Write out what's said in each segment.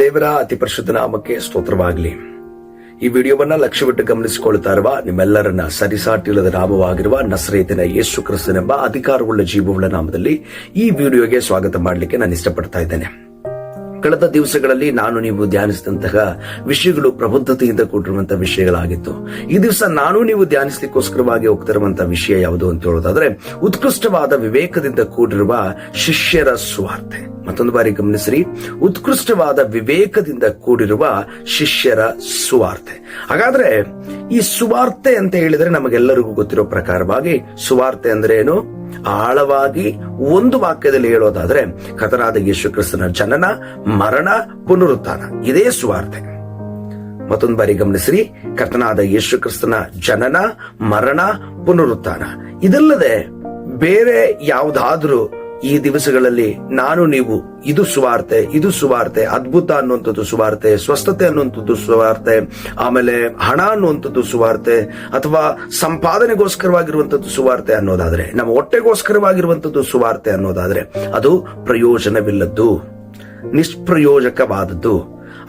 ದೇವರ ಅತಿ ಪರಿಶುದ್ಧ ನಾಮಕ್ಕೆ ಸ್ತೋತ್ರವಾಗಲಿ. ಈ ವಿಡಿಯೋವನ್ನ ಲಕ್ಷ್ಯವಿಟ್ಟು ಗಮನಿಸಿಕೊಳ್ತಾ ಇರುವ ನಿಮ್ಮೆಲ್ಲರನ್ನ ಸರಿಸಾಟಿಲ್ಲದ ನಾಮವಾಗಿರುವ ನಸರೇತಿನ ಯೇಸು ಕ್ರಿಸ್ತನೆಂಬ ಅಧಿಕಾರವುಳ್ಳ ಜೀವವುಳ್ಳ ನಾಮದಲ್ಲಿ ಈ ವಿಡಿಯೋಗೆ ಸ್ವಾಗತ ಮಾಡಲಿಕ್ಕೆ ನಾನು ಇಷ್ಟಪಡ್ತಾ ಇದ್ದೇನೆ. ಕಳೆದ ದಿವಸಗಳಲ್ಲಿ ನಾನು ನೀವು ಧ್ಯಾನಿಸಿದಂತಹ ವಿಷಯಗಳು ಪ್ರಬುದ್ಧತೆಯಿಂದ ಕೂಡಿರುವಂತಹ ವಿಷಯಗಳಾಗಿತ್ತು. ಈ ದಿವಸ ನಾನು ನೀವು ಧ್ಯಾನಿಸಲಿಕ್ಕೋಸ್ಕರವಾಗಿ ಹೋಗ್ತಿರುವಂತಹ ವಿಷಯ ಯಾವುದು ಅಂತ ಹೇಳೋದಾದ್ರೆ, ಉತ್ಕೃಷ್ಟವಾದ ವಿವೇಕದಿಂದ ಕೂಡಿರುವ ಶಿಷ್ಯರ ಸುವಾರ್ತೆ. ಮತ್ತೊಂದು ಬಾರಿ ಗಮನಿಸಿರಿ, ಉತ್ಕೃಷ್ಟವಾದ ವಿವೇಕದಿಂದ ಕೂಡಿರುವ ಶಿಷ್ಯರ ಸುವಾರ್ತೆ. ಹಾಗಾದ್ರೆ ಈ ಸುವಾರ್ತೆ ಅಂತ ಹೇಳಿದ್ರೆ ನಮಗೆಲ್ಲರಿಗೂ ಗೊತ್ತಿರೋ ಪ್ರಕಾರವಾಗಿ ಸುವಾರ್ತೆ ಅಂದ್ರೆ ಏನು? ಆಳವಾಗಿ ಒಂದು ವಾಕ್ಯದಲ್ಲಿ ಹೇಳೋದಾದ್ರೆ, ಕರ್ತನಾದ ಯೇಸು ಕ್ರಿಸ್ತನ ಜನನ, ಮರಣ, ಪುನರುತ್ಥಾನ, ಇದೇ ಸುವಾರ್ತೆ. ಮತ್ತೊಂದು ಬಾರಿ ಗಮನಿಸ್ರಿ, ಕರ್ತನಾದ ಯೇಸು ಕ್ರಿಸ್ತನ ಜನನ, ಮರಣ, ಪುನರುತ್ಥಾನ. ಇದಲ್ಲದೆ ಬೇರೆ ಯಾವುದಾದ್ರೂ ಈ ದಿವಸಗಳಲ್ಲಿ ನಾನು ನೀವು ಇದು ಸುವಾರ್ತೆ, ಇದು ಸುವಾರ್ತೆ, ಅದ್ಭುತ ಅನ್ನುವಂಥದ್ದು ಸುವಾರ್ತೆ, ಸ್ವಸ್ಥತೆ ಅನ್ನುವಂಥದ್ದು ಸುವಾರ್ತೆ, ಆಮೇಲೆ ಹಣ ಅನ್ನುವಂಥದ್ದು ಸುವಾರ್ತೆ, ಅಥವಾ ಸಂಪಾದನೆಗೋಸ್ಕರವಾಗಿರುವಂಥದ್ದು ಸುವಾರ್ತೆ ಅನ್ನೋದಾದ್ರೆ, ನಮ್ಮ ಹೊಟ್ಟೆಗೋಸ್ಕರವಾಗಿರುವಂಥದ್ದು ಸುವಾರ್ತೆ ಅನ್ನೋದಾದ್ರೆ ಅದು ಪ್ರಯೋಜನವಿಲ್ಲದ್ದು, ನಿಷ್ಪ್ರಯೋಜಕವಾದದ್ದು.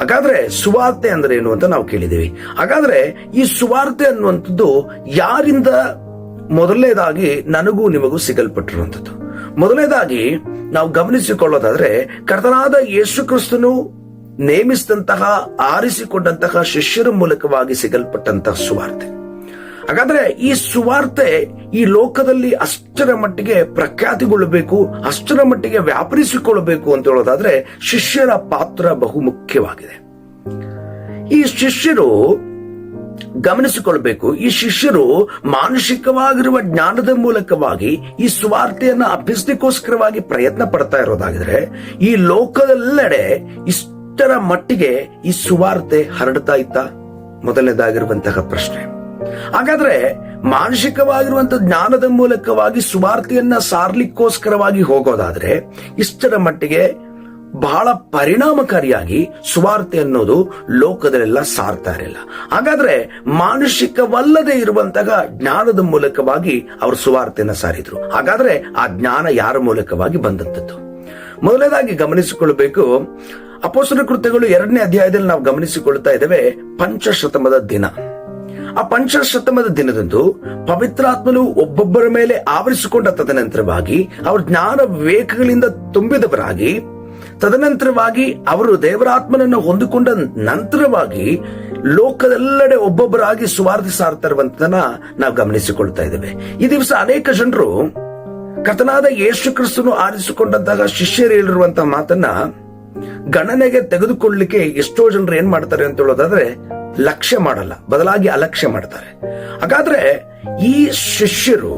ಹಾಗಾದ್ರೆ ಸುವಾರ್ತೆ ಅಂದ್ರೆ ಏನು ಅಂತ ನಾವು ಕೇಳಿದ್ದೀವಿ. ಹಾಗಾದ್ರೆ ಈ ಸುವಾರ್ತೆ ಅನ್ನುವಂಥದ್ದು ಯಾರಿಂದ ಮೊದಲನೇದಾಗಿ ನನಗೂ ನಿಮಗೂ ಸಿಗಲ್ಪಟ್ಟಿರುವಂಥದ್ದು? ಮೊದಲನೇದಾಗಿ ನಾವು ಗಮನಿಸಿಕೊಳ್ಳೋದಾದ್ರೆ, ಕರ್ತನಾದ ಯೇಸು ಕ್ರಿಸ್ತನು ನೇಮಿಸಿದಂತಹ, ಆರಿಸಿಕೊಂಡಂತಹ ಶಿಷ್ಯರ ಮೂಲಕವಾಗಿ ಸಿಗಲ್ಪಟ್ಟಂತಹ ಸುವಾರ್ತೆ. ಹಾಗಾದ್ರೆ ಈ ಸುವಾರ್ತೆ ಈ ಲೋಕದಲ್ಲಿ ಅಷ್ಟರ ಮಟ್ಟಿಗೆ ಪ್ರಖ್ಯಾತಿಗೊಳ್ಳಬೇಕು, ಅಷ್ಟರ ಮಟ್ಟಿಗೆ ವ್ಯಾಪರಿಸಿಕೊಳ್ಳಬೇಕು ಅಂತ ಹೇಳೋದಾದ್ರೆ ಶಿಷ್ಯರ ಪಾತ್ರ ಬಹು ಮುಖ್ಯವಾಗಿದೆ. ಈ ಶಿಷ್ಯರು ಗಮನಿಸಿಕೊಳ್ಬೇಕು. ಈ ಶಿಷ್ಯರು ಮಾನಸಿಕವಾಗಿರುವ ಜ್ಞಾನದ ಮೂಲಕವಾಗಿ ಈ ಸುವಾರ್ತೆಯನ್ನ ಅಭ್ಯಸಿಸಲಿಕ್ಕೋಸ್ಕರವಾಗಿ ಪ್ರಯತ್ನ ಪಡ್ತಾ ಇರೋದಾಗಿದ್ರೆ, ಈ ಲೋಕದೆಲ್ಲೆಡೆ ಇಷ್ಟರ ಮಟ್ಟಿಗೆ ಈ ಸುವಾರ್ತೆ ಹರಡ್ತಾ ಇತ್ತ? ಮೊದಲನೇದಾಗಿರುವಂತಹ ಪ್ರಶ್ನೆ. ಹಾಗಾದ್ರೆ ಮಾನಸಿಕವಾಗಿರುವಂತಹ ಜ್ಞಾನದ ಮೂಲಕವಾಗಿ ಸುವಾರ್ತೆಯನ್ನ ಸಾರ್ಲಿಕ್ಕೋಸ್ಕರವಾಗಿ ಹೋಗೋದಾದ್ರೆ ಇಷ್ಟರ ಮಟ್ಟಿಗೆ ಬಹಳ ಪರಿಣಾಮಕಾರಿಯಾಗಿ ಸುವಾರ್ತೆ ಅನ್ನೋದು ಲೋಕದಲ್ಲೆಲ್ಲ ಸಾರ್ತಾ ಇರಲಿಲ್ಲ. ಹಾಗಾದ್ರೆ ಮಾನುಷಿಕವಲ್ಲದೆ ಇರುವಂತಹ ಜ್ಞಾನದ ಮೂಲಕವಾಗಿ ಅವರು ಸುವಾರ್ತೆಯನ್ನ ಸಾರಿದ್ರು. ಹಾಗಾದ್ರೆ ಆ ಜ್ಞಾನ ಯಾರ ಮೂಲಕವಾಗಿ ಬಂದಂಥದ್ದು? ಮೊದಲನೇದಾಗಿ ಗಮನಿಸಿಕೊಳ್ಳಬೇಕು, ಅಪೊಸ್ತಲರ ಕೃತ್ಯಗಳು 2ನೇ ಅಧ್ಯಾಯದಲ್ಲಿ ನಾವು ಗಮನಿಸಿಕೊಳ್ತಾ ಇದ್ದೇವೆ ಪಂಚಶತಮದ ದಿನ. ಆ ಪಂಚಶತಮದ ದಿನದಂದು ಪವಿತ್ರಾತ್ಮನು ಒಬ್ಬೊಬ್ಬರ ಮೇಲೆ ಆವರಿಸಿಕೊಂಡ ತದನಂತರವಾಗಿ ಅವರು ಜ್ಞಾನ ವಿವೇಕಗಳಿಂದ ತುಂಬಿದವರಾಗಿ, ತದನಂತರವಾಗಿ ಅವರು ದೇವರಾತ್ಮನನ್ನು ಹೊಂದಿಕೊಂಡ ನಂತರವಾಗಿ ಲೋಕದೆಲ್ಲೆಡೆ ಒಬ್ಬೊಬ್ಬರಾಗಿ ಸುವಾರ್ತೆ ಸಾರ್ತಾ ಇರುವಂತದನ್ನ ನಾವು ಗಮನಿಸಿಕೊಳ್ತಾ ಇದ್ದೇವೆ. ಈ ದಿವಸ ಅನೇಕ ಜನರು ಕರ್ತನಾದ ಯೇಸು ಕ್ರಿಸ್ತನು ಆರಿಸಿಕೊಂಡಂತಹ ಶಿಷ್ಯರು ಹೇಳಿರುವಂತಹ ಮಾತನ್ನ ಗಣನೆಗೆ ತೆಗೆದುಕೊಳ್ಳಲಿಕ್ಕೆ ಎಷ್ಟೋ ಜನರು ಏನ್ ಮಾಡ್ತಾರೆ ಅಂತ ಹೇಳೋದಾದ್ರೆ ಲಕ್ಷ್ಯ ಮಾಡಲ್ಲ, ಬದಲಾಗಿ ಅಲಕ್ಷ್ಯ ಮಾಡ್ತಾರೆ. ಹಾಗಾದ್ರೆ ಈ ಶಿಷ್ಯರು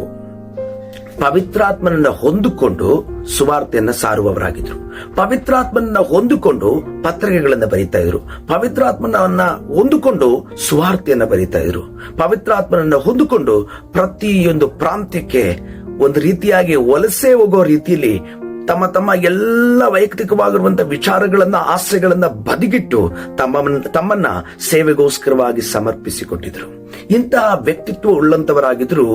ಪವಿತ್ರಾತ್ಮನನ್ನ ಹೊಂದಿಕೊಂಡು ಸುವಾರ್ತೆಯನ್ನ ಸಾರುವವರಾಗಿದ್ರು. ಪವಿತ್ರಾತ್ಮನನ್ನ ಹೊಂದಿಕೊಂಡು ಪತ್ರಿಕೆಗಳನ್ನ ಬರೀತಾ ಇದ್ರು. ಪವಿತ್ರಾತ್ಮನನ್ನ ಹೊಂದಿಕೊಂಡು ಸುವಾರ್ತೆಯನ್ನ ಬರೀತಾ ಇದ್ರು. ಪವಿತ್ರಾತ್ಮನನ್ನ ಹೊಂದಿಕೊಂಡು ಪ್ರತಿಯೊಂದು ಪ್ರಾಂತ್ಯಕ್ಕೆ ಒಂದು ರೀತಿಯಾಗಿ ವಲಸೆ ಹೋಗೋ ರೀತಿಯಲ್ಲಿ ತಮ್ಮ ಎಲ್ಲ ವೈಯಕ್ತಿಕವಾಗಿರುವಂತಹ ವಿಚಾರಗಳನ್ನ, ಆಸೆಗಳನ್ನ ಬದಿಗಿಟ್ಟು ತಮ್ಮನ್ನ ಸೇವೆಗೋಸ್ಕರವಾಗಿ ಸಮರ್ಪಿಸಿಕೊಟ್ಟಿದ್ರು. ಇಂತಹ ವ್ಯಕ್ತಿತ್ವ ಉಳ್ಳಂತವರಾಗಿದ್ರು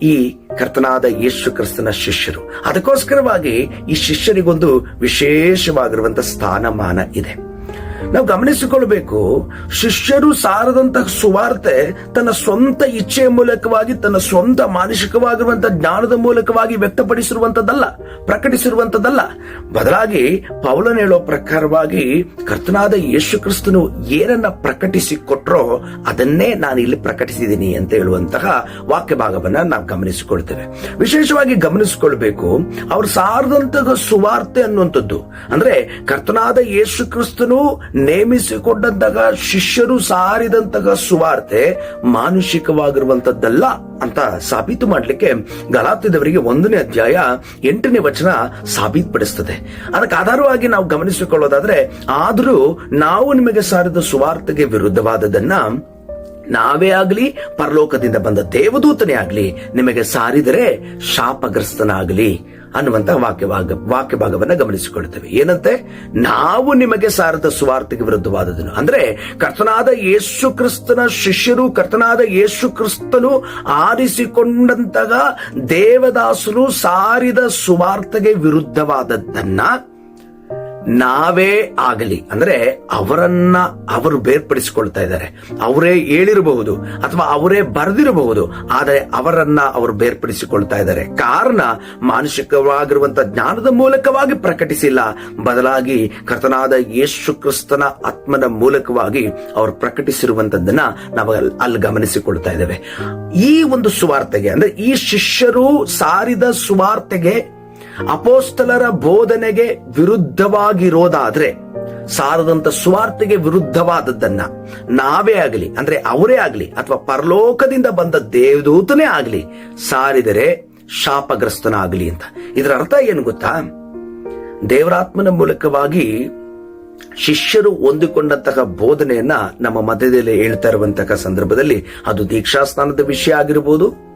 ಈ ಕರ್ತನಾದ ಯೇಸು ಕ್ರಿಸ್ತನ ಶಿಷ್ಯರು. ಅದಕ್ಕೋಸ್ಕರವಾಗಿ ಈ ಶಿಷ್ಯರಿಗೊಂದು ವಿಶೇಷವಾಗಿರುವಂತಹ ಸ್ಥಾನಮಾನ ಇದೆ. ನಾವು ಗಮನಿಸಿಕೊಳ್ಬೇಕು, ಶಿಷ್ಯರು ಸಾರದಂತಹ ಸುವಾರ್ತೆ ತನ್ನ ಸ್ವಂತ ಇಚ್ಛೆಯ ಮೂಲಕವಾಗಿ, ತನ್ನ ಸ್ವಂತ ಮಾನಸಿಕವಾಗಿರುವಂತಹ ಜ್ಞಾನದ ಮೂಲಕವಾಗಿ ವ್ಯಕ್ತಪಡಿಸಿರುವಂತದ್ದಲ್ಲ, ಪ್ರಕಟಿಸಿರುವಂತದ್ದಲ್ಲ. ಬದಲಾಗಿ ಪೌಲನು ಹೇಳೋ ಪ್ರಕಾರವಾಗಿ ಕರ್ತನಾದ ಯೇಸು ಕ್ರಿಸ್ತನು ಏನನ್ನ ಪ್ರಕಟಿಸಿಕೊಟ್ರೋ ಅದನ್ನೇ ನಾನು ಇಲ್ಲಿ ಪ್ರಕಟಿಸಿದ್ದೀನಿ ಅಂತ ಹೇಳುವಂತಹ ವಾಕ್ಯ ಭಾಗವನ್ನ ನಾವು ಗಮನಿಸಿಕೊಳ್ತೇವೆ. ವಿಶೇಷವಾಗಿ ಗಮನಿಸಿಕೊಳ್ಬೇಕು, ಅವರು ಸಾರದಂತಹ ಸುವಾರ್ತೆ ಅನ್ನುವಂಥದ್ದು ಅಂದ್ರೆ ಕರ್ತನಾದ ಯೇಸು ಕ್ರಿಸ್ತನು ನೇಮಿಸಿಕೊಂಡಂತಹ ಶಿಷ್ಯರು ಸಾರಿದಂತಹ ಸುವಾರ್ತೆ ಮಾನುಷಿಕವಾಗಿರುವಂತದ್ದಲ್ಲ ಅಂತ ಸಾಬೀತು ಮಾಡಲಿಕ್ಕೆ ಗಲಾತ್ಯದವರಿಗೆ 1ನೇ ಅಧ್ಯಾಯ 8ನೇ ವಚನ ಸಾಬೀತುಪಡಿಸುತ್ತದೆ. ಅದಕ್ಕೆ ಆಧಾರವಾಗಿ ನಾವು ಗಮನಿಸಿಕೊಳ್ಳೋದಾದ್ರೆ, ಆದರೂ ನಾವು ನಿಮಗೆ ಸಾರಿದ ಸುವಾರ್ತೆಗೆ ವಿರುದ್ಧವಾದದನ್ನ ನಾವೇ ಆಗ್ಲಿ, ಪರಲೋಕದಿಂದ ಬಂದ ದೇವದೂತನೇ ಆಗ್ಲಿ ನಿಮಗೆ ಸಾರಿದರೆ ಶಾಪಗ್ರಸ್ತನಾಗಲಿ ಅನ್ನುವಂತ ವಾಕ್ಯ ಭಾಗವನ್ನ ಗಮನಿಸಿಕೊಳ್ಳುತ್ತೇವೆ. ಏನಂತೆ? ನಾವು ನಿಮಗೆ ಸಾರದ ಸುವಾರ್ತೆಗೆ ವಿರುದ್ಧವಾದದನ್ನು. ಅಂದ್ರೆ ಕರ್ತನಾದ ಯೇಸು ಕ್ರಿಸ್ತನ ಶಿಷ್ಯರು, ಕರ್ತನಾದ ಯೇಸು ಕ್ರಿಸ್ತನು ಆರಿಸಿಕೊಂಡಂತಹ ದೇವದಾಸರು ಸಾರಿದ ಸುವಾರ್ತೆಗೆ ವಿರುದ್ಧವಾದದ್ದನ್ನ ನಾವೇ ಆಗಲಿ, ಅಂದ್ರೆ ಅವರು ಬೇರ್ಪಡಿಸಿಕೊಳ್ತಾ ಇದ್ದಾರೆ. ಅವರೇ ಹೇಳಿರಬಹುದು ಅಥವಾ ಅವರೇ ಬರೆದಿರಬಹುದು, ಆದರೆ ಅವರು ಬೇರ್ಪಡಿಸಿಕೊಳ್ತಾ ಇದ್ದಾರೆ. ಕಾರಣ ಮಾನಸಿಕವಾಗಿರುವಂತಹ ಜ್ಞಾನದ ಮೂಲಕವಾಗಿ ಪ್ರಕಟಿಸಿಲ್ಲ, ಬದಲಾಗಿ ಕರ್ತನಾದ ಯೇಸು ಕ್ರಿಸ್ತನ ಆತ್ಮನ ಮೂಲಕವಾಗಿ ಅವರು ಪ್ರಕಟಿಸಿರುವಂತದ್ದನ್ನ ನಾವು ಅಲ್ಲಿ ಗಮನಿಸಿಕೊಳ್ತಾ ಇದ್ದೇವೆ. ಈ ಒಂದು ಸುವಾರ್ತೆಗೆ, ಅಂದ್ರೆ ಈ ಶಿಷ್ಯರು ಸಾರಿದ ಸುವಾರ್ತೆಗೆ, ಅಪೋಸ್ತಲರ ಬೋಧನೆಗೆ ವಿರುದ್ಧವಾಗಿರೋದಾದ್ರೆ, ಸಾರದಂತ ಸುವಾರ್ತೆಗೆ ವಿರುದ್ಧವಾದದ್ದನ್ನ ನಾವೇ ಆಗಲಿ, ಅಂದ್ರೆ ಅವರೇ ಆಗಲಿ ಅಥವಾ ಪರಲೋಕದಿಂದ ಬಂದ ದೇವದೂತನೇ ಆಗಲಿ ಸಾರಿದರೆ ಶಾಪಗ್ರಸ್ತನ ಆಗಲಿ ಅಂತ. ಇದರ ಅರ್ಥ ಏನು ಗೊತ್ತಾ? ದೇವರಾತ್ಮನ ಮೂಲಕವಾಗಿ ಶಿಷ್ಯರು ಹೊಂದಿಕೊಂಡಂತಹ ಬೋಧನೆಯನ್ನ ನಮ್ಮ ಮಧ್ಯದಲ್ಲಿ ಹೇಳ್ತಾ ಇರುವಂತಹ ಸಂದರ್ಭದಲ್ಲಿ, ಅದು ದೀಕ್ಷಾಸ್ನಾನದ ವಿಷಯ ಆಗಿರಬಹುದು,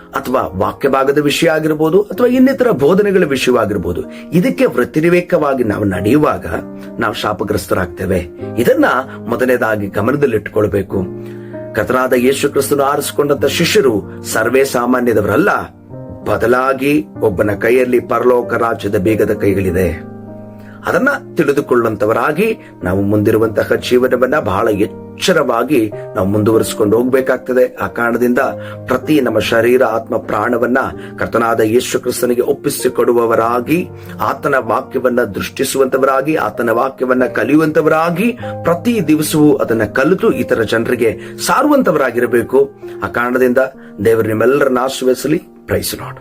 ಅಥವಾ ವಾಕ್ಯ ಭಾಗದ ವಿಷಯ ಆಗಿರ್ಬೋದು, ಅಥವಾ ಇನ್ನಿತರ ಬೋಧನೆಗಳ ವಿಷಯವಾಗಿರ್ಬೋದು, ಇದಕ್ಕೆ ವ್ಯತಿರೇಕವಾಗಿ ನಾವು ನಡೆಯುವಾಗ ನಾವು ಶಾಪಗ್ರಸ್ತರಾಗ್ತೇವೆ. ಇದನ್ನ ಮೊದಲನೇದಾಗಿ ಗಮನದಲ್ಲಿಟ್ಟುಕೊಳ್ಬೇಕು. ಕರ್ತನಾದ ಯೇಸು ಕ್ರಿಸ್ತನು ಆರಿಸಿಕೊಂಡಂತ ಶಿಷ್ಯರು ಸರ್ವೇ ಸಾಮಾನ್ಯದವರಲ್ಲ, ಬದಲಾಗಿ ಒಬ್ಬನ ಕೈಯಲ್ಲಿ ಪರಲೋಕ ರಾಜ್ಯದ ಬೀಗದ ಕೈಗಳಿದೆ. ಅದನ್ನ ತಿಳಿದುಕೊಳ್ಳುವಂತವರಾಗಿ ನಾವು ಮುಂದಿರುವಂತಹ ಜೀವನವನ್ನ ಬಹಳ ಎಚ್ಚರವಾಗಿ ನಾವು ಮುಂದುವರಿಸಿಕೊಂಡು ಹೋಗ್ಬೇಕಾಗ್ತದೆ. ಆ ಕಾರಣದಿಂದ ಪ್ರತಿ ನಮ್ಮ ಶರೀರ, ಆತ್ಮ, ಪ್ರಾಣವನ್ನ ಕರ್ತನಾದ ಯೇಸು ಕ್ರಿಸ್ತನಿಗೆ ಒಪ್ಪಿಸಿಕೊಡುವವರಾಗಿ, ಆತನ ವಾಕ್ಯವನ್ನ ದೃಷ್ಟಿಸುವಂತವರಾಗಿ, ಆತನ ವಾಕ್ಯವನ್ನ ಕಲಿಯುವಂತವರಾಗಿ, ಪ್ರತಿ ದಿವಸವೂ ಅದನ್ನ ಕಲಿತು ಇತರ ಜನರಿಗೆ ಸಾರುವಂತವರಾಗಿರಬೇಕು. ಆ ಕಾರಣದಿಂದ ದೇವರು ನಿಮ್ಮೆಲ್ಲರನ್ನ ಆಶೀರ್ವದಿಸಲಿ. Praise lord.